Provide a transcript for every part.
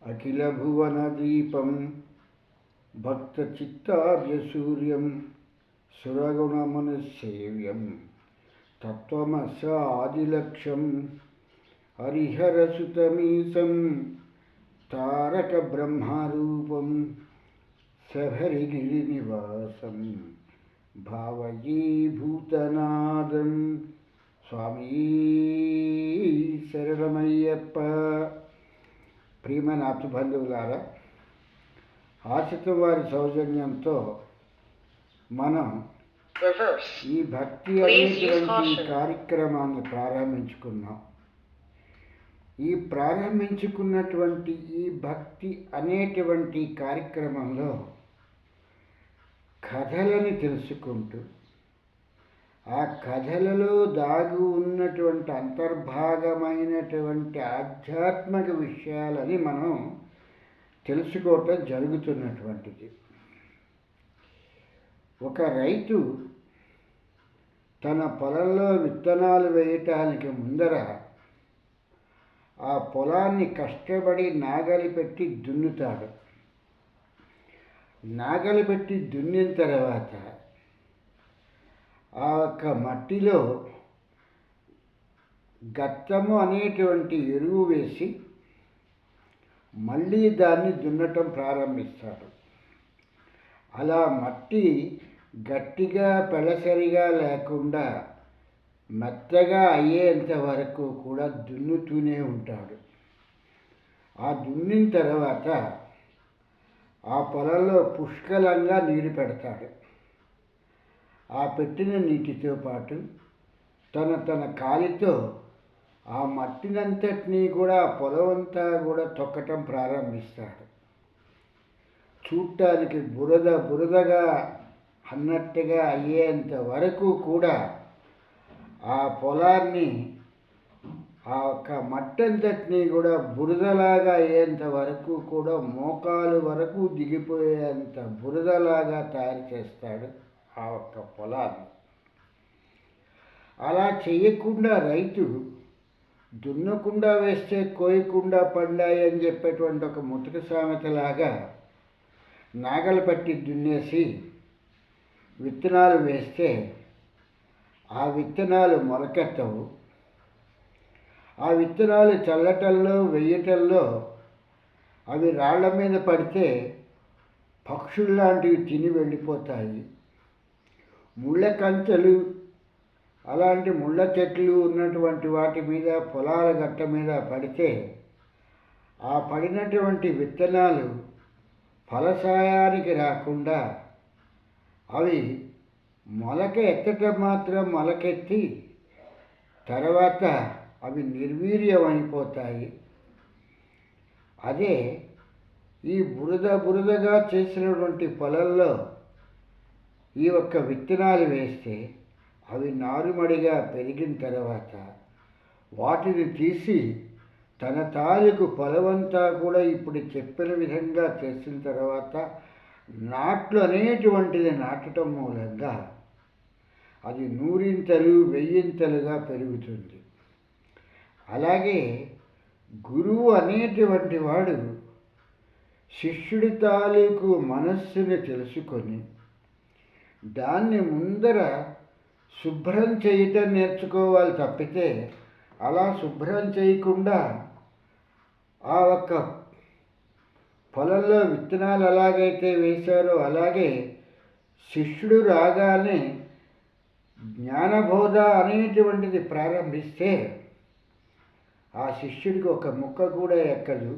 అఖిలభువనదీపం భక్తచిత్తార్యసూర్యం సురగుణమునిసేవ్యం తత్వమస్యాదిలక్ష్యం హరిహరసుతమీశం తారక బ్రహ్మరూపం శబరిగిరినివాసం భావయీభూతనాదం. స్వామీ శరణమయ్యప్ప. ప్రియమైన ఆప్తబంధువులారా, ఆశితం వారి సౌజన్యంతో మనం ఈ భక్తి అనేటువంటి కార్యక్రమాన్ని ప్రారంభించుకున్నాం. ఈ ప్రారంభించుకున్నటువంటి ఈ భక్తి అనేటువంటి కార్యక్రమంలో కథలని తెలుసుకుంటూ ఆ కథలలో దాగి ఉన్నటువంటి అంతర్భాగమైనటువంటి ఆధ్యాత్మిక విషయాలని మనం తెలుసుకోవటం జరుగుతున్నటువంటిది. ఒక రైతు తన పొలంలో విత్తనాలు వేయటానికి ముందర ఆ పొలాన్ని కష్టపడి నాగలి పెట్టి దున్నుతాడు. నాగలి పెట్టి దున్నిన తర్వాత ఆ యొక్క మట్టిలో గత్తము అనేటువంటి ఎరువు వేసి మళ్ళీ దాన్ని దున్నటం ప్రారంభిస్తాడు. అలా మట్టి గట్టిగా పెళసరిగా లేకుండా మెత్తగా అయ్యేంత వరకు కూడా దున్నుతూనే ఉంటాడు. ఆ దున్నిన తర్వాత ఆ పొలంలో పుష్కలంగా నీరు పెడతాడు. ఆ పెట్టిన నీటితో పాటు తన కాలితో ఆ మట్టినంతటినీ కూడా పొలమంతా కూడా తొక్కటం ప్రారంభిస్తాడు. చూడటానికి బురదగా అన్నట్టుగా అయ్యేంత వరకు కూడా ఆ పొలాన్ని ఆ యొక్క మట్టంతటినీ కూడా బురదలాగా అయ్యేంత వరకు కూడా మోకాలు వరకు దిగిపోయేంత బురదలాగా తయారు చేస్తాడు ఆ ఒక్క పొలాన్ని. అలా చేయకుండా రైతు దున్నకుండా వేస్తే కోయకుండా పండాయి అని చెప్పేటువంటి ఒక ముతక సామెతలాగా నాగలు పట్టి దున్నేసి విత్తనాలు వేస్తే ఆ విత్తనాలు మొలకెత్తవు. ఆ విత్తనాలు చల్లటంలో వెయ్యటంలో అవి రాళ్ల మీద పడితే పక్షుల్లాంటివి తిని వెళ్ళిపోతాయి. ముళ్ళ కంచెలు అలాంటి ముళ్ళ చెట్లు ఉన్నటువంటి వాటి మీద పొలాల గట్ట మీద పడితే ఆ పడినటువంటి విత్తనాలు ఫలసాయానికి రాకుండా అవి మొలక ఎత్తటం మాత్రం మొలకెత్తి తర్వాత అవి నిర్వీర్యమైపోతాయి. అదే ఈ బురదగా చేసినటువంటి పొలంలో ఈ ఒక్క విత్తనాలు వేస్తే అవి నారుమడిగా పెరిగిన తర్వాత వాటిని తీసి తన తాలూకు పొలమంతా కూడా ఇప్పుడు చెప్పిన విధంగా చేసిన తర్వాత నాట్లు అనేటువంటిది నాటడం మూలంగా అది నూరింతలు వెయ్యింతలుగా పెరుగుతుంది. అలాగే గురువు అనేటువంటి వాడు శిష్యుడి తాలూకు మనస్సుని తెలుసుకొని దాన్ని ముందర శుభ్రం చేయటం నేర్చుకోవాలి తప్పితే అలా శుభ్రం చేయకుండా ఆ ఒక్క పొలంలో విత్తనాలు ఎలాగైతే వేశారో అలాగే శిష్యుడు రాగానే జ్ఞానబోధ అనేటువంటిది ప్రారంభిస్తే ఆ శిష్యుడికి ఒక ముక్క కూడా ఎక్కదు.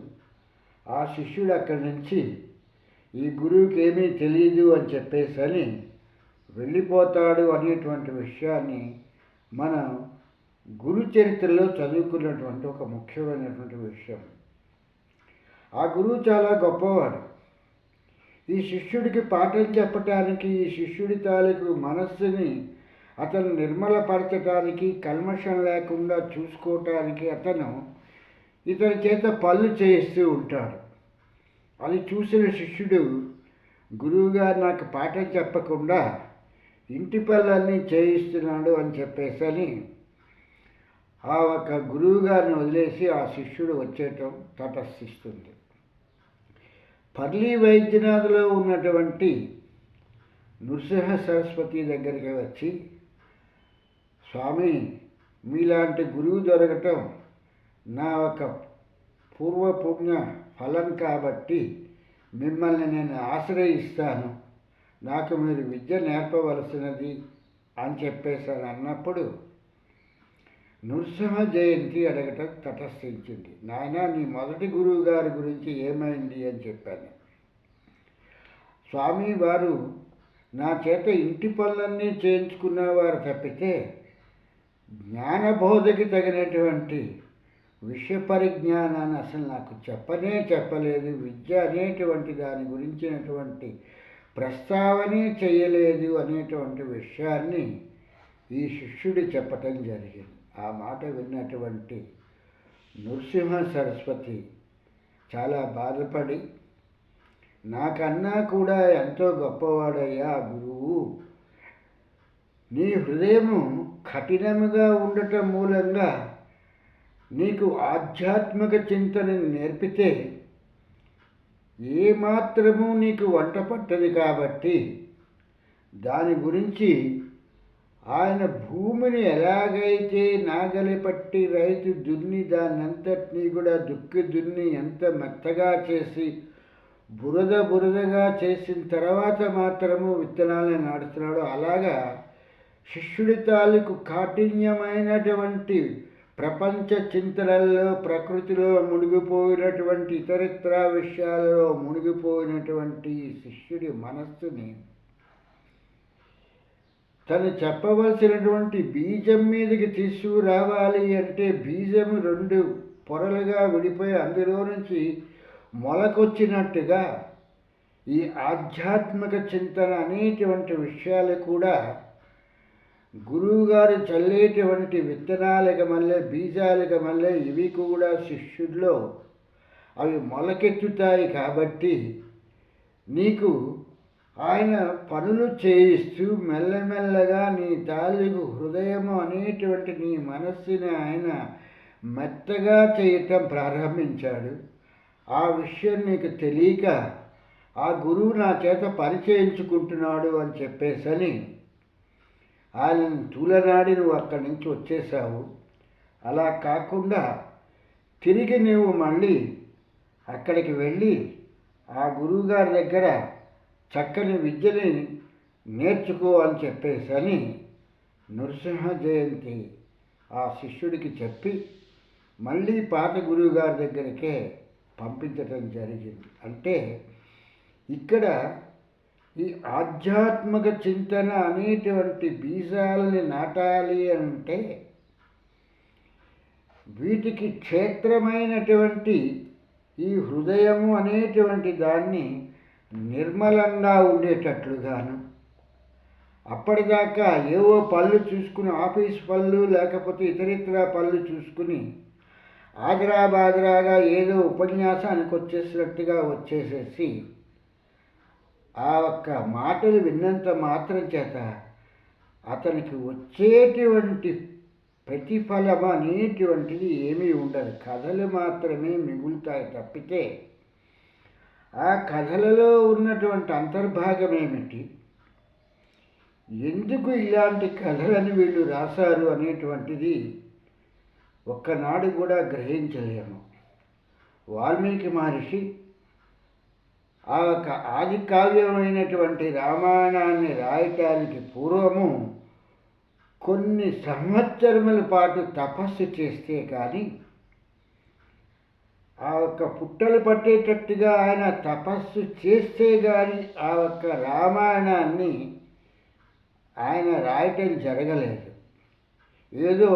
ఆ శిష్యుడు అక్కడి నుంచి ఈ గురువుకి ఏమీ తెలియదు అని చెప్పేసని వెళ్ళిపోతాడు అనేటువంటి విషయాన్ని మనం గురు చరిత్రలో చదువుకున్నటువంటి ఒక ముఖ్యమైనటువంటి విషయం. ఆ గురువు చాలా గొప్పవాడు. ఈ శిష్యుడికి పాఠం చెప్పటానికి, ఈ శిష్యుడి తాలూకు మనస్సుని అతను నిర్మలపరచడానికి, కల్మషం లేకుండా చూసుకోవటానికి అతను ఇతని చేత పనులు చేయిస్తూ ఉంటాడు. అది చూసిన శిష్యుడు గురువుగారు నాకు పాఠం చెప్పకుండా ఇంటి పనులన్నీ చేయిస్తున్నాడు అని చెప్పేసని ఆ ఒక గురువుగారిని వదిలేసి ఆ శిష్యుడు వచ్చేయటం తటస్థిస్తుంది. పర్లి వైద్యనాథ్లో ఉన్నటువంటి నృసింహ సరస్వతి దగ్గరికి వచ్చి, స్వామి, మీలాంటి గురువు దొరకటం నా ఒక పూర్వపుణ్య ఫలం కాబట్టి మిమ్మల్ని నేను ఆశ్రయిస్తాను, నాకు మీరు విద్య నేర్పవలసినది అని చెప్పేశాను అన్నప్పుడు నృసింహ జయంతి అడగటం తటస్థించింది. నాయన, నీ మొదటి గురువు గారి గురించి ఏమైంది అని చెప్పాను. స్వామి వారు నా చేత ఇంటి పనులన్నీ చేయించుకున్నవారు తప్పితే జ్ఞానబోధకి తగినటువంటి విషయ పరిజ్ఞానాన్ని అసలు నాకు చెప్పలేదు. విద్య అనేటువంటి దాని గురించినటువంటి ప్రస్తావనే చేయలేదు అనేటువంటి విషయాన్ని ఈ శిష్యుడు చెప్పటం జరిగింది. ఆ మాట విన్నటువంటి నృసింహ సరస్వతి చాలా బాధపడి, నాకన్నా కూడా ఎంతో గొప్పవాడయ్యా గురువు, నీ హృదయము కఠినముగా ఉండటం మూలంగా నీకు ఆధ్యాత్మిక చింతనను నేర్పితే ఏమాత్రము నీకు వంట పట్టదు కాబట్టి దాని గురించి ఆయన భూమిని ఎలాగైతే నాగలి పట్టి రైతు దున్ని దాన్నంతటినీ కూడా దున్ని ఎంత మెత్తగా చేసి బురదగా చేసిన తర్వాత మాత్రము విత్తనాలను నాటుతున్నాడో అలాగా శిష్యుడి తాలూకు కాఠిన్యమైనటువంటి ప్రపంచ చింతనల్లో, ప్రకృతిలో మునిగిపోయినటువంటి ఇతరిత్ర విషయాలలో మునిగిపోయినటువంటి శిష్యుడి మనస్సుని తను చెప్పవలసినటువంటి బీజం మీదకి తీసుకురావాలి అంటే బీజము 2 పొరలుగా విడిపోయి అందులో నుంచి మొలకొచ్చినట్టుగా ఈ ఆధ్యాత్మిక చింతన అనేటువంటి విషయాలు కూడా గురువుగారు చల్లేటువంటి విత్తనాలకు మళ్ళీ బీజాలకు మళ్ళీ ఇవి కూడా శిష్యుల్లో అవి మొలకెత్తుతాయి. కాబట్టి నీకు ఆయన పనులు చేయిస్తూ మెల్లమెల్లగా నీ తాలూకు హృదయము అనేటువంటి నీ మనస్సుని ఆయన మెత్తగా చేయటం ప్రారంభించాడు. ఆ విషయం నీకు తెలియక ఆ గురువు నా చేత పని చేయించుకుంటున్నాడు అని చెప్పేసని ఆయనను తూలనాడి నువ్వు అక్కడి నుంచి వచ్చేసావు. అలా కాకుండా తిరిగి నువ్వు మళ్ళీ అక్కడికి వెళ్ళి ఆ గురువుగారి దగ్గర చక్కని విద్యని నేర్చుకో అని చెప్పేసని నృసింహ జయంతి ఆ శిష్యుడికి చెప్పి మళ్ళీ పాత గురువుగారి దగ్గరికే పంపించటం జరిగింది. అంటే ఇక్కడ ఈ ఆధ్యాత్మిక చింతన అనేటువంటి బీజాలని నాటాలి అంటే వీటికి క్షేత్రమైనటువంటి ఈ హృదయము అనేటువంటి దాన్ని నిర్మలంగా ఉండేటట్లుగాను, అప్పటిదాకా ఏవో పళ్ళు చూసుకుని ఆఫీస్ పళ్ళు లేకపోతే ఇతరితర పళ్ళు చూసుకుని ఆదరాబాదరాగా ఏదో ఉపన్యాసానికి వచ్చేసినట్టుగా వచ్చేసేసి ఆ ఒక్క మాటలు విన్నంత మాత్రం చేత అతనికి వచ్చేటువంటి ప్రతిఫలం అనేటువంటిది ఏమీ ఉండదు. కథలు మాత్రమే మిగులుతాయి తప్పితే ఆ కథలలో ఉన్నటువంటి అంతర్భాగం ఏమిటి, ఎందుకు ఇలాంటి కథలని వీళ్ళు రాశారు అనేటువంటిది ఒక్కనాడు కూడా గ్రహించలేము. వాల్మీకి మహర్షి ఆ ఒక ఆది కావ్యమైనటువంటి రామాయణాన్ని రాయటానికి పూర్వము కొన్ని సంవత్సరముల పాటు తపస్సు చేస్తే కానీ ఆ ఒక్క పుట్టలు పట్టేటట్టుగా ఆయన తపస్సు చేస్తే కానీ ఆ ఒక్క రామాయణాన్ని ఆయన రాయటం జరగలేదు. ఏదో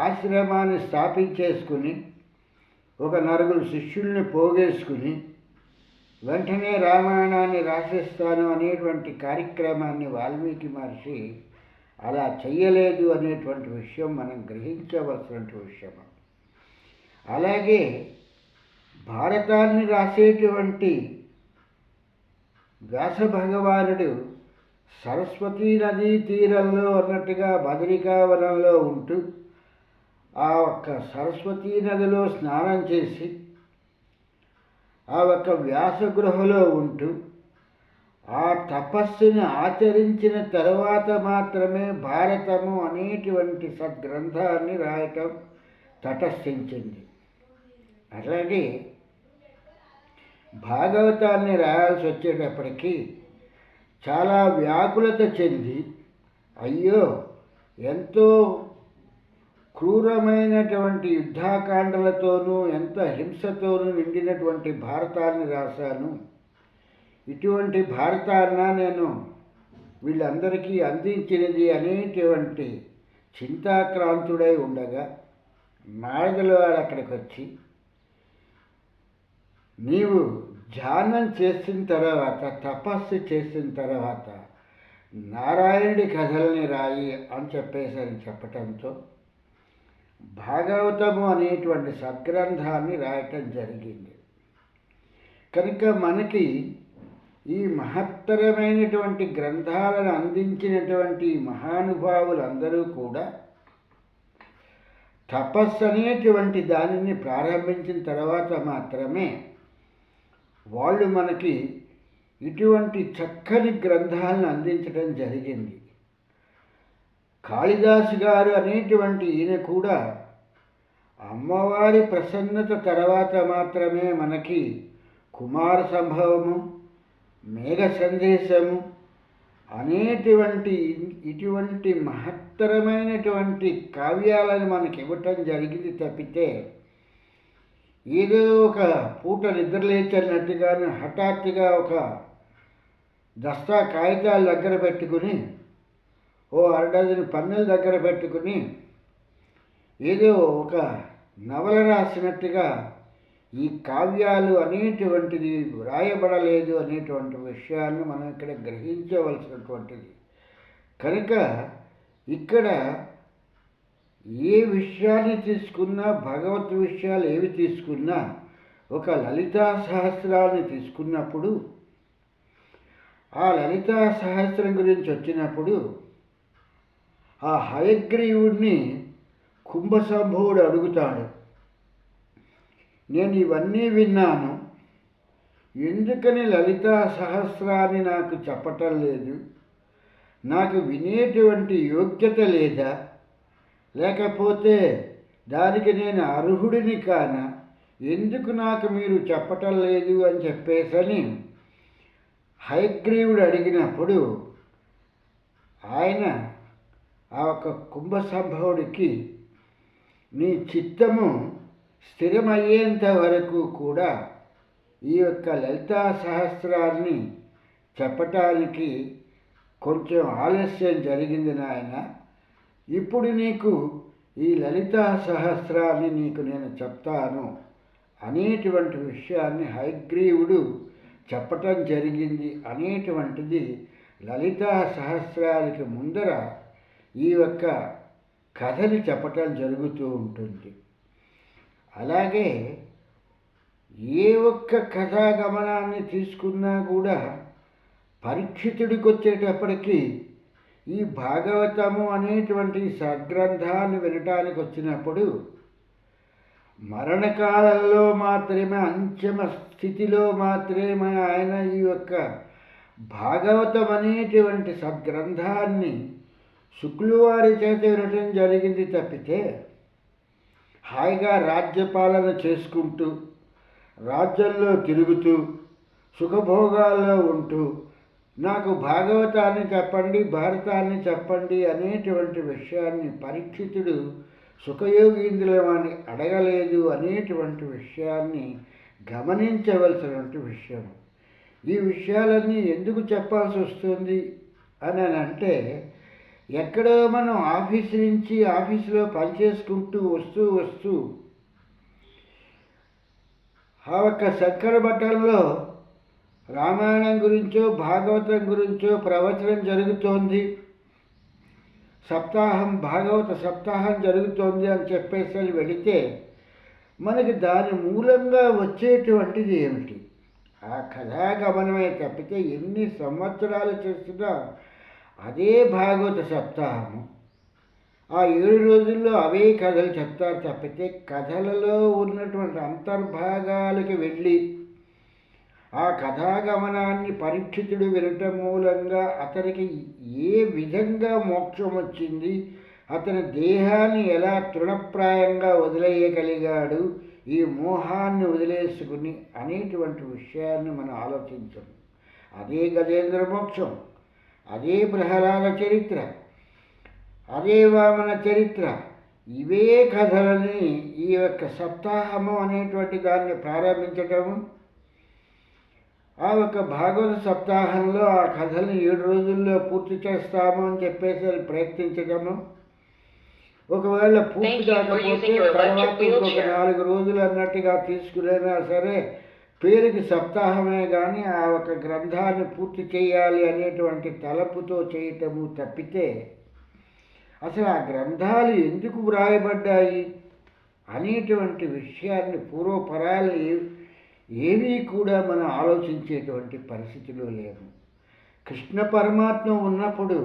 ఆశ్రమాన్ని స్థాపించేసుకుని ఒక 4 శిష్యుల్ని పోగేసుకుని వెంటనే రామాయణాన్ని రాసేస్తాను అనేటువంటి కార్యక్రమాన్ని వాల్మీకి మహర్షి అలా చెయ్యలేదు అనేటువంటి విషయం మనం గ్రహించవలసినటువంటి విషయం. అలాగే భారతాన్ని రాసేటువంటి వ్యాస భగవానుడు సరస్వతీ నదీ తీరంలో అన్నట్టుగా బదరికావనంలో ఉంటూ ఆ ఒక్క సరస్వతీ నదిలో స్నానం చేసి ఆ ఒక వ్యాసగృహలో ఉంటూ ఆ తపస్సును ఆచరించిన తర్వాత మాత్రమే భారతము అనేటువంటి సద్గ్రంథాన్ని రాయటం తటస్థించింది. అట్లాగే భాగవతాన్ని రాయాల్సి వచ్చేటప్పటికీ చాలా వ్యాకులత చెంది, అయ్యో ఎంతో క్రూరమైనటువంటి యుద్ధాకాండలతోనూ ఎంత హింసతోనూ నిండినటువంటి భారతాన్ని రాశాను. ఇటువంటి భారతాన్న నేను వీళ్ళందరికీ అందించినది అనేటువంటి చింతాక్రాంతుడై ఉండగా నారదుల వారు అక్కడికి వచ్చి, నీవు ధ్యానం చేసిన తర్వాత, తపస్సు చేసిన తర్వాత నారాయణుడి కథల్ని రాయి అని చెప్పటంతో భాగవతము అనేటువంటి సద్గ్రంథాన్ని రాయటం జరిగింది. కనుక మనకి ఈ మహత్తరమైనటువంటి గ్రంథాలను అందించినటువంటి మహానుభావులందరూ కూడా తపస్సు అనేటువంటి దానిని ప్రారంభించిన తర్వాత మాత్రమే వాళ్ళు మనకి ఇటువంటి చక్కని గ్రంథాలను అందించడం జరిగింది. కాళిదాసు గారు అనేటువంటి ఈయన కూడా అమ్మవారి ప్రసన్నత తర్వాత మాత్రమే మనకి కుమార సంభవము, మేఘ సందేశము అనేటువంటి ఇటువంటి మహత్తరమైనటువంటి కావ్యాలను మనకి ఇవ్వటం జరిగింది తప్పితే ఏదో ఒక పూట నిద్రలేచన్నట్టుగాను హఠాత్తుగా ఒక దస్తా కాగితాలు దగ్గర పెట్టుకుని, ఓ అరడజను పన్నెల దగ్గర పెట్టుకుని ఏదో ఒక నవల రాసినట్టుగా ఈ కావ్యాలు అనేటువంటిది వ్రాయబడలేదు అనేటువంటి విషయాన్ని మనం ఇక్కడ గ్రహించవలసినటువంటిది. కనుక ఇక్కడ ఏ విషయాన్ని తీసుకున్నా, భగవత్ విషయాలు ఏవి తీసుకున్నా, ఒక లలితా సహస్రాన్ని తీసుకున్నప్పుడు ఆ లలితా సహస్రం గురించి వచ్చినప్పుడు ఆ హయగ్రీవుడిని కుంభసంభవుడు అడుగుతాడు, నేను ఇవన్నీ విన్నాను, ఎందుకని లలితా సహస్రాన్ని నాకు చెప్పటం లేదు? నాకు వినేటువంటి యోగ్యత లేదా? లేకపోతే దానికి నేను అర్హుడిని కానా? ఎందుకు నాకు మీరు చెప్పటం లేదు అని చెప్పేసని హయగ్రీవుడు అడిగినప్పుడు ఆయన ఆ ఒక కుంభసంభవుడికి, నీ చిత్తము స్థిరమయ్యేంత వరకు కూడా ఈ యొక్క లలితా సహస్రాన్ని చెప్పటానికి కొంచెం ఆలస్యం జరిగింది నాయన. ఇప్పుడు నీకు ఈ లలితా సహస్రాన్ని నీకు నేను చెప్తాను అనేటువంటి విషయాన్ని హయగ్రీవుడు చెప్పటం జరిగింది. అనేటువంటిది లలితా సహస్రానికి ముందర ఈ యొక్క కథని చెప్పటం జరుగుతూ ఉంటుంది. అలాగే ఏ ఒక్క కథాగమనాన్ని తీసుకున్నా కూడా పరీక్షితుడికి వచ్చేటప్పటికీ ఈ భాగవతము అనేటువంటి సద్గ్రంథాన్ని వినటానికి వచ్చినప్పుడు మరణకాలంలో మాత్రమే, అంతిమ స్థితిలో మాత్రమే ఆయన ఈ యొక్క భాగవతం అనేటువంటి సద్గ్రంథాన్ని శుక్లవారి చేత వినటం జరిగింది తప్పితే హాయిగా రాజ్యపాలన చేసుకుంటూ, రాజ్యంలో తిరుగుతూ, సుఖభోగాల్లో ఉంటూ నాకు భాగవతాన్ని చెప్పండి, భారతాన్ని చెప్పండి అనేటువంటి విషయాన్ని పరీక్షితుడు సుఖయోగీంద్రులమని అడగలేదు అనేటువంటి విషయాన్ని గమనించవలసినటువంటి విషయం. ఈ విషయాలన్నీ ఎందుకు చెప్పాల్సి వస్తుంది అని అంటే, ఎక్కడో మనం ఆఫీసు నుంచి ఆఫీసులో పనిచేసుకుంటూ వస్తూ ఆ ఒక్క శంకర మఠంలో రామాయణం గురించో భాగవతం గురించో ప్రవచనం జరుగుతోంది, సప్తాహం, భాగవత సప్తాహం జరుగుతోంది అని చెప్పేసి వెళితే మనకి దాని మూలంగా వచ్చేటువంటిది ఏమిటి? ఆ కథాగమనమే తప్పితే ఎన్ని సంవత్సరాలు చేసినా అదే భాగవత సప్తాహము. ఆ 7 రోజుల్లో అవే కథలు చెప్తారు తప్పితే కథలలో ఉన్నటువంటి అంతర్భాగాలకి వెళ్ళి ఆ కథాగమనాన్ని పరీక్షితుడు వినటం మూలంగా అతనికి ఏ విధంగా మోక్షం వచ్చింది, అతని దేహాన్ని ఎలా తృణప్రాయంగా వదిలేయగలిగాడు, ఈ మోహాన్ని వదిలేసుకుని అనేటువంటి విషయాన్ని మనం ఆలోచించం. అదే గజేంద్ర మోక్షం, అదే ప్రహ్లాద చరిత్ర, అదే వామన చరిత్ర. ఇవే కథలని ఈ యొక్క సప్తాహము అనేటువంటి దాన్ని ప్రారంభించటము, ఆ ఒక భాగవత సప్తాహంలో ఆ కథల్ని 7 రోజుల్లో పూర్తి చేస్తాము అని చెప్పేసి ప్రయత్నించడము, ఒకవేళ పూర్తి కాకపోతే తర్వాత ఇంకొక 4 రోజులు అన్నట్టుగా తీసుకురైనా సరే పేరుకి సప్తాహమే కానీ ఆ ఒక గ్రంథాన్ని పూర్తి చేయాలి అనేటువంటి తలపుతో చేయటము తప్పితే అసలు ఆ గ్రంథాలు ఎందుకు వ్రాయబడ్డాయి అనేటువంటి విషయాన్ని పూర్వపరాలు ఏవీ కూడా మనం ఆలోచించేటువంటి పరిస్థితిలో లేము. కృష్ణ పరమాత్మ ఉన్నప్పుడు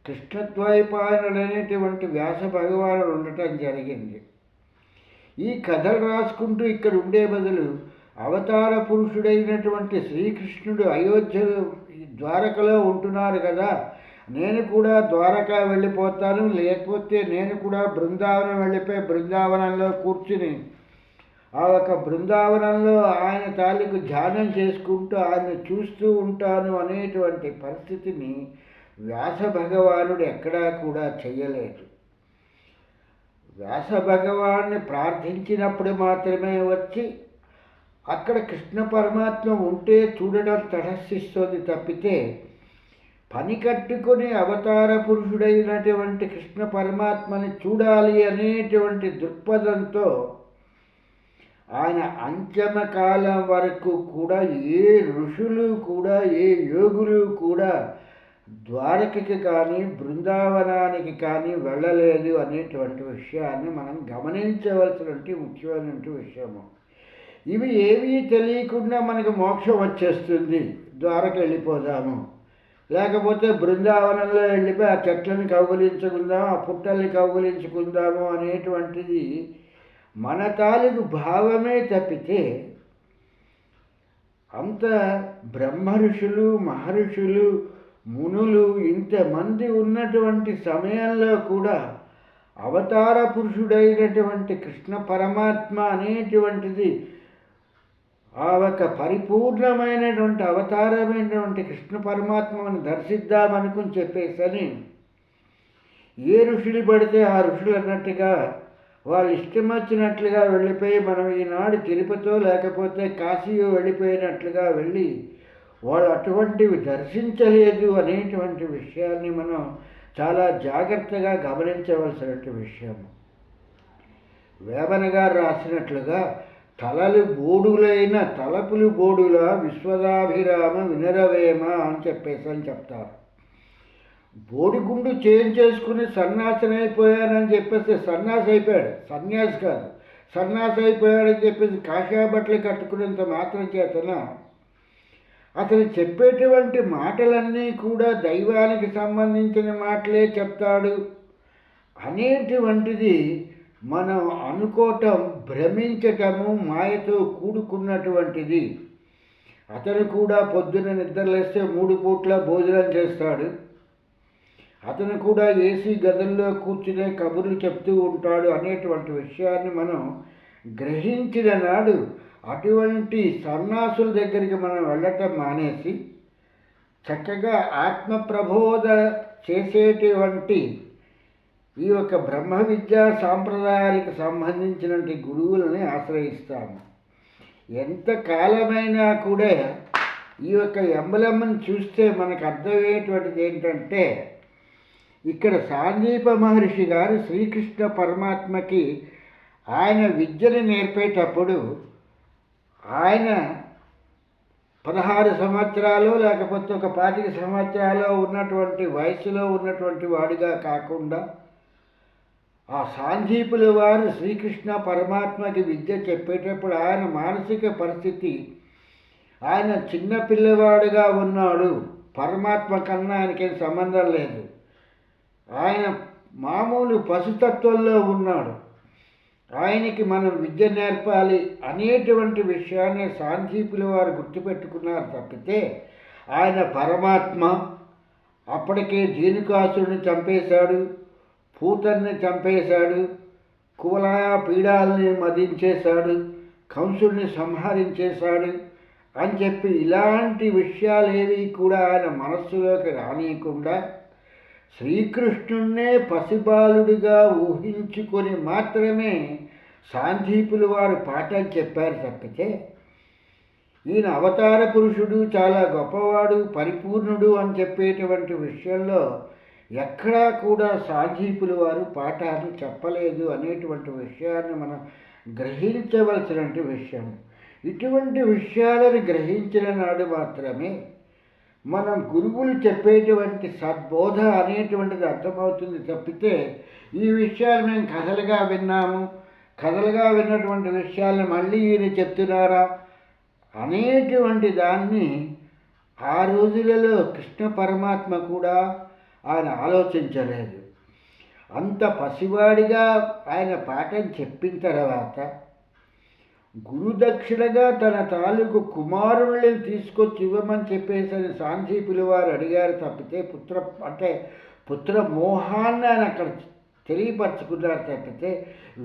కృష్ణద్వైపాయనుడు అనేటువంటి వ్యాస భగవానుడు ఉండటం జరిగింది. ఈ కథలు రాసుకుంటూ ఇక్కడ ఉండే బదులు అవతార పురుషుడైనటువంటి శ్రీకృష్ణుడు అయోధ్యలో ద్వారకలో ఉంటున్నారు కదా, నేను కూడా ద్వారకా వెళ్ళిపోతాను, లేకపోతే నేను కూడా బృందావనం వెళ్ళిపోయి బృందావనంలో కూర్చుని ఆ ఒక బృందావనంలో ఆయన తాలూకు ధ్యానం చేసుకుంటూ ఆయన చూస్తూ ఉంటాను అనేటువంటి పరిస్థితిని వ్యాస భగవానుడు ఎక్కడా కూడా చెయ్యలేదు. వ్యాస భగవాన్ని ప్రార్థించినప్పుడు మాత్రమే వచ్చి అక్కడ కృష్ణ పరమాత్మ ఉంటే చూడడం తటస్థిస్తుంది తప్పితే పని కట్టుకొని అవతార పురుషుడైనటువంటి కృష్ణ పరమాత్మని చూడాలి అనేటువంటి దృక్పథంతో ఆయన అంచమ కాలం వరకు కూడా ఏ ఋషులు కూడా ఏ యోగులు కూడా ద్వారకకి కానీ బృందావనానికి కానీ వెళ్ళలేదు అనేటువంటి విషయాన్ని మనం గమనించవలసినటువంటి ముఖ్యమైనటువంటి విషయము. ఇవి ఏమీ తెలియకుండా మనకు మోక్షం వచ్చేస్తుంది, ద్వారక వెళ్ళిపోదాము, లేకపోతే బృందావనంలో వెళ్ళిపోయి ఆ చెట్లను కౌగులించుకుందాము, ఆ పుట్టల్ని కౌగులించుకుందాము అనేటువంటిది మన తాలూకు భావమే తప్పితే అంత బ్రహ్మ ఋషులు మహర్షులు మునులు ఇంతమంది ఉన్నటువంటి సమయంలో కూడా అవతార పురుషుడైనటువంటి కృష్ణ పరమాత్మ అనేటువంటిది ఆ ఒక పరిపూర్ణమైనటువంటి అవతారమైనటువంటి కృష్ణ పరమాత్మను దర్శిద్దామనుకుని చెప్పేసని ఏ ఋషులు పడితే ఆ ఋషులు అన్నట్టుగా వాళ్ళు ఇష్టం వచ్చినట్లుగా వెళ్ళిపోయి మనం ఈనాడు తిరుపతో లేకపోతే కాశీయో వెళ్ళిపోయినట్లుగా వెళ్ళి వాళ్ళు అటువంటివి దర్శించలేదు అనేటువంటి విషయాన్ని మనం చాలా జాగ్రత్తగా గమనించవలసినటువంటి విషయము. వేమన గారు రాసినట్లుగా తలలు బోడులైన తలపులు బోడుల విశ్వదాభిరామ వినరవేమ అని చెప్తారు. బోడిగుండు చేంజ్ చేసుకుని సన్యాసం అయిపోయానని చెప్పేసి సన్యాసి అయిపోయాడు, సన్యాసి కాదు సన్యాసి అయిపోయాడని చెప్పేసి కాషాయ బట్టలు కట్టుకునేంత మాత్రం చేతన అతను చెప్పేటువంటి మాటలన్నీ కూడా దైవానికి సంబంధించిన మాటలే చెప్తాడు అనేటువంటిది మనం అనుకోవటం భ్రమించటము మాయతో కూడుకున్నటువంటిది. అతను కూడా పొద్దున్న నిద్రలేస్తే 3 పూట్ల భోజనం చేస్తాడు, అతను కూడా ఏసీ గదుల్లో కూర్చునే కబుర్లు చెప్తూ ఉంటాడు అనేటువంటి విషయాన్ని మనం గ్రహించిన నాడు అటువంటి సన్యాసుల దగ్గరికి మనం వెళ్ళటం మానేసి చక్కగా ఆత్మ ప్రబోధ చేసేటువంటి ఈ యొక్క బ్రహ్మ విద్యా సాంప్రదాయానికి సంబంధించినటువంటి గురువులని ఆశ్రయిస్తాము. ఎంత కాలమైనా కూడా ఈ యొక్క ఎంబలమ్మని చూస్తే మనకు అర్థమయ్యేటువంటిది ఏంటంటే ఇక్కడ సాందీప మహర్షి గారు శ్రీకృష్ణ పరమాత్మకి ఆయన విద్యను నేర్పేటప్పుడు ఆయన 16 సంవత్సరాలు లేకపోతే ఒక 25 సంవత్సరాలు ఉన్నటువంటి వయసులో ఉన్నటువంటి వాడిగా కాకుండా ఆ సాందీపుల వారు శ్రీకృష్ణ పరమాత్మకి విద్య చెప్పేటప్పుడు ఆయన మానసిక పరిస్థితి, ఆయన చిన్న పిల్లవాడుగా ఉన్నాడు, పరమాత్మ కన్నా ఆయనకేం సంబంధం లేదు, ఆయన మామూలు పశుతత్వంలో ఉన్నాడు. ఆయనకి మనం విద్య నేర్పాలి అనేటువంటి విషయాన్ని సాంఘికుల వారు గుర్తుపెట్టుకున్నారు తప్పితే ఆయన పరమాత్మ అప్పటికే జీనుకాసుడిని చంపేశాడు, పూతన్ని చంపేశాడు, కువలయ పీడాలని మదించేశాడు, కంసుడిని సంహరించేశాడు అని చెప్పి ఇలాంటి విషయాలేవి కూడా ఆయన మనస్సులోకి రానియకుండా శ్రీకృష్ణున్నే పసిబాలుడిగా ఊహించుకొని మాత్రమే సాందీపులు వారు పాఠం చెప్పారు తప్పితే ఈయన అవతార పురుషుడు, చాలా గొప్పవాడు, పరిపూర్ణుడు అని చెప్పేటువంటి విషయంలో ఎక్కడా కూడా సాందీపులు వారు పాఠాన్ని చెప్పలేదు అనేటువంటి విషయాన్ని మనం గ్రహించవలసినటువంటి విషయం. ఇటువంటి విషయాలను గ్రహించిన నాడు మాత్రమే మనం గురువులు చెప్పేటువంటి సద్బోధ అనేటువంటిది అర్థమవుతుంది తప్పితే ఈ విషయాలు మేము కథలుగా విన్నాము, కథలుగా విన్నటువంటి విషయాలను మళ్ళీ ఈయన చెప్తున్నారా అనేటువంటి దాన్ని ఆ రోజులలో కృష్ణ పరమాత్మ కూడా ఆయన ఆలోచించలేదు. అంత పసివాడిగా ఆయన పాఠం చెప్పిన తర్వాత గురుదక్షిణగా తన తాలూకు కుమారుల్ని తీసుకొచ్చి ఇవ్వమని చెప్పేసి సాందీపులు వారు అడిగారు తప్పితే పుత్ర మోహాన్ని ఆయన అక్కడ తెలియపరచుకున్నారు తప్పితే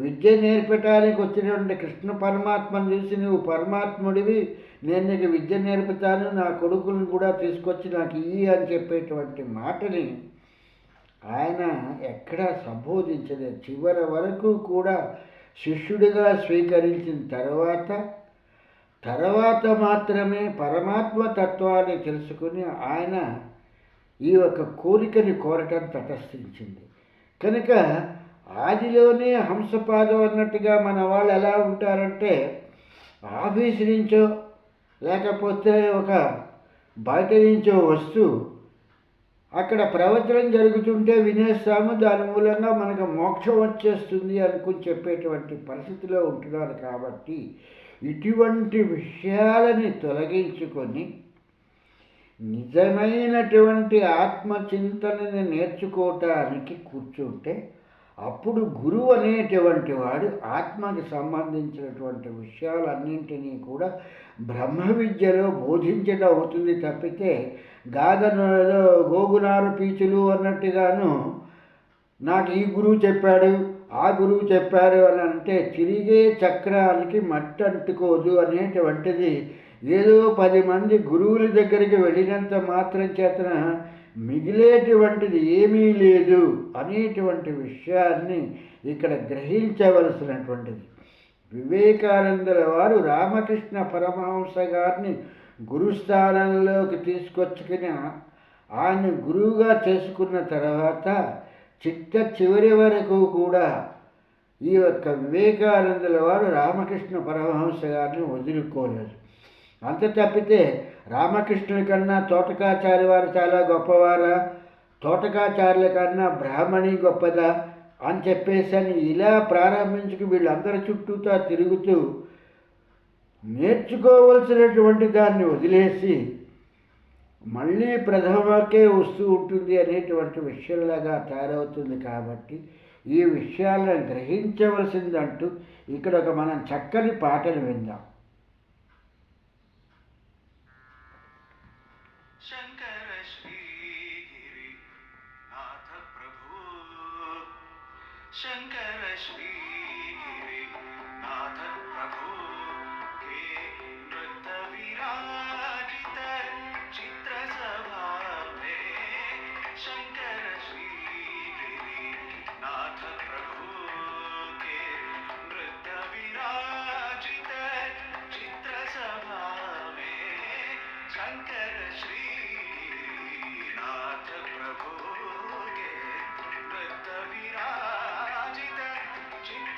విద్య నేర్పటానికి వచ్చినటువంటి కృష్ణ పరమాత్మను చూసి నువ్వు పరమాత్ముడివి, నేను నీకు విద్య నేర్పుతాను, నా కొడుకులను కూడా తీసుకొచ్చి నాకు ఇయ్యి అని చెప్పేటువంటి మాటని ఆయన ఎక్కడా సంబోధించలేదు. చివరి వరకు కూడా శిష్యుడిగా స్వీకరించిన తర్వాత మాత్రమే పరమాత్మ తత్వాన్ని తెలుసుకుని ఆయన ఈ యొక్క కోరికని కోరటం తటస్థించింది. కనుక ఆదిలోనే హంసపాదం అన్నట్టుగా మన వాళ్ళు ఎలా ఉంటారంటే ఆఫీసు నుంచో లేకపోతే ఒక బయట నుంచో వస్తూ అక్కడ ప్రవచనం జరుగుతుంటే వినేస్తాము, దాని మూలంగా మనకు మోక్షం వచ్చేస్తుంది అనుకుని చెప్పేటువంటి పరిస్థితిలో ఉంటున్నారు. కాబట్టి ఇటువంటి విషయాలని తొలగించుకొని నిజమైనటువంటి ఆత్మచింతనని నేర్చుకోవటానికి కూర్చుంటే అప్పుడు గురువు అనేటువంటి వాడు ఆత్మకి సంబంధించినటువంటి విషయాలన్నింటినీ కూడా బ్రహ్మ విద్యలో బోధించడం అవుతుంది తప్పితే గోగునారు పీచులు అన్నట్టుగాను నాకు ఈ గురువు చెప్పాడు, ఆ గురువు చెప్పారు అని అంటే తిరిగే చక్రానికి మట్టి అంటుకోదు అనేటువంటిది ఏదో 10 మంది గురువుల దగ్గరికి వెళ్ళినంత మాత్రం చేతన మిగిలేటువంటిది ఏమీ లేదు అనేటువంటి విషయాన్ని ఇక్కడ గ్రహించవలసినటువంటిది. వివేకానందుల వారు రామకృష్ణ పరమహంస గారిని గురుస్థానంలోకి తీసుకొచ్చుకుని ఆయన గురువుగా చేసుకున్న తర్వాత చివరి వరకు కూడా ఈ యొక్క వివేకానందుల వారు రామకృష్ణ పరమహంస గారిని వదులుకోలేదు. అంత తప్పితే రామకృష్ణుల కన్నా తోటకాచార్య వారు చాలా గొప్పవారా, తోటకాచార్యుల కన్నా బ్రాహ్మణి గొప్పదా అని చెప్పేసి ఇలా ప్రారంభించుకు వీళ్ళందరి చుట్టూతా తిరుగుతూ నేర్చుకోవలసినటువంటి దాన్ని వదిలేసి మళ్ళీ ప్రథమకే వస్తూ ఉంటుంది అనేటువంటి విషయంలాగా తయారవుతుంది. కాబట్టి ఈ విషయాలను గ్రహించవలసిందంటూ ఇక్కడ మనం చక్కని పాటను విందాం. शंकर श्री गिरि नाथ प्रभु, शंकर श्री गिरि नाथ प्रभु के नृत्य विराजित चित्र सभा में, शंकर श्री गिरि नाथ प्रभु के नृत्य विराजित चित्र सभा में, शंकर श्री नाथ प्रभु के नृत्य विराजित चित्र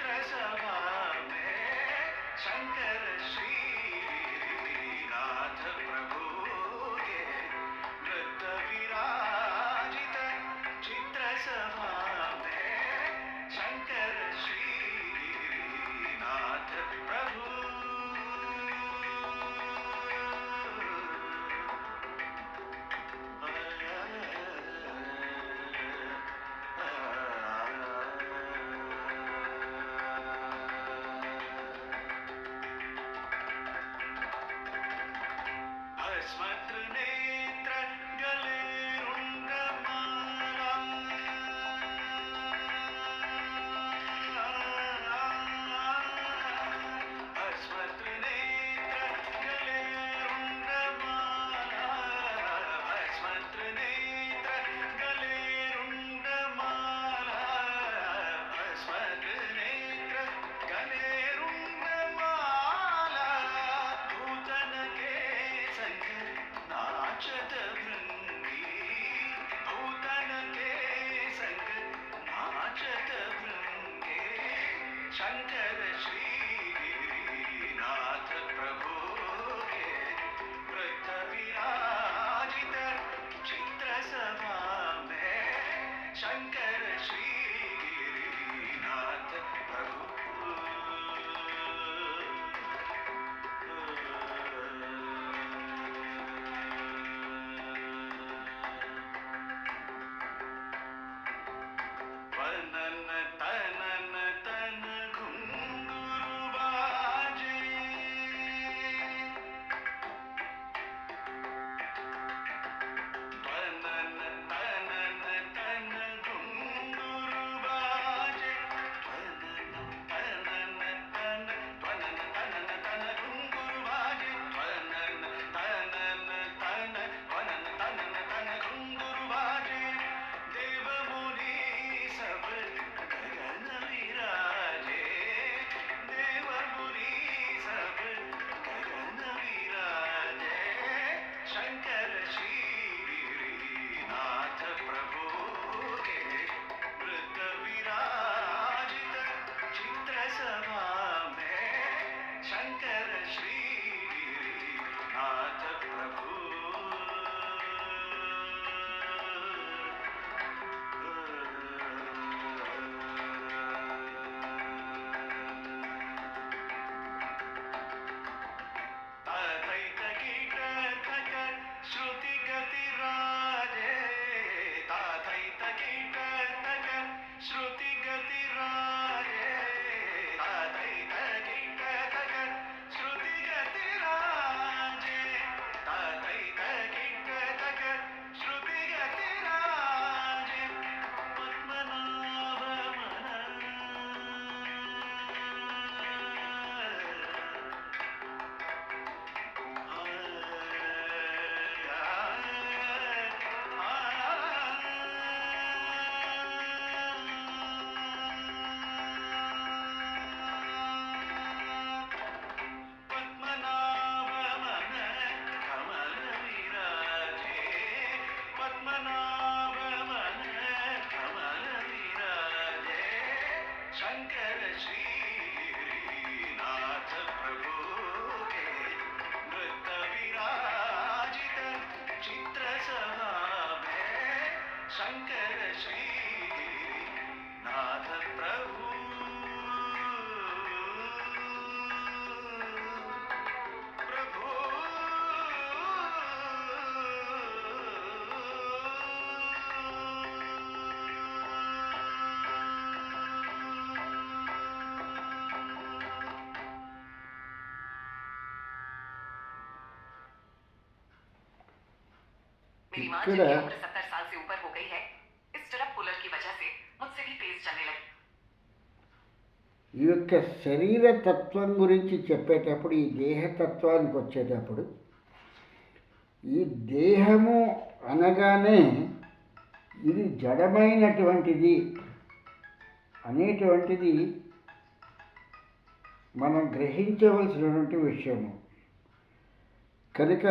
शङ्कर श्री नाथ प्रभु प्रभु मेरी माँ ఇక్కడ जिनकी उम्र 70 साल से ऊपर हो गई है, इस स्टरप कूलर की वजह से मुझसे भी तेज चलने लगी। ఈ యొక్క శరీర తత్వం గురించి చెప్పేటప్పుడు, ఈ దేహతత్వానికి వచ్చేటప్పుడు, ఈ దేహము అనగానే ఇది జడమైనటువంటిది అనేటువంటిది మనం గ్రహించవలసినటువంటి విషయము. కనుక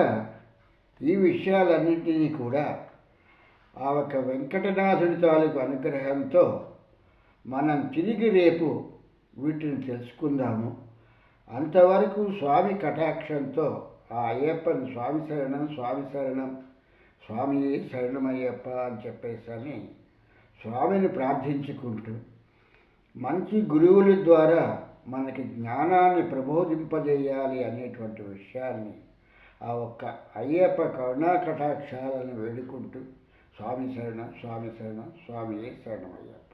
ఈ విషయాలన్నింటినీ కూడా ఆ ఒక వెంకటనాథుడి తాలూకు అనుగ్రహంతో మనం తిరిగి రేపు వీటిని తెలుసుకుందాము. అంతవరకు స్వామి కటాక్షంతో ఆ అయ్యప్పని స్వామి శరణం, స్వామి శరణం, స్వామి శరణమయ్యప్ప అని చెప్పేసి స్వామిని ప్రార్థించుకుంటూ, మంచి గురువుల ద్వారా మనకి జ్ఞానాన్ని ప్రబోధింపజేయాలి అనేటువంటి విషయాన్ని ఆ ఒక్క అయ్యప్ప కరుణా కటాక్షాలను వేడుకుంటూ స్వామి శరణం, స్వామి శరణం, స్వామి శరణమయ్యప్ప.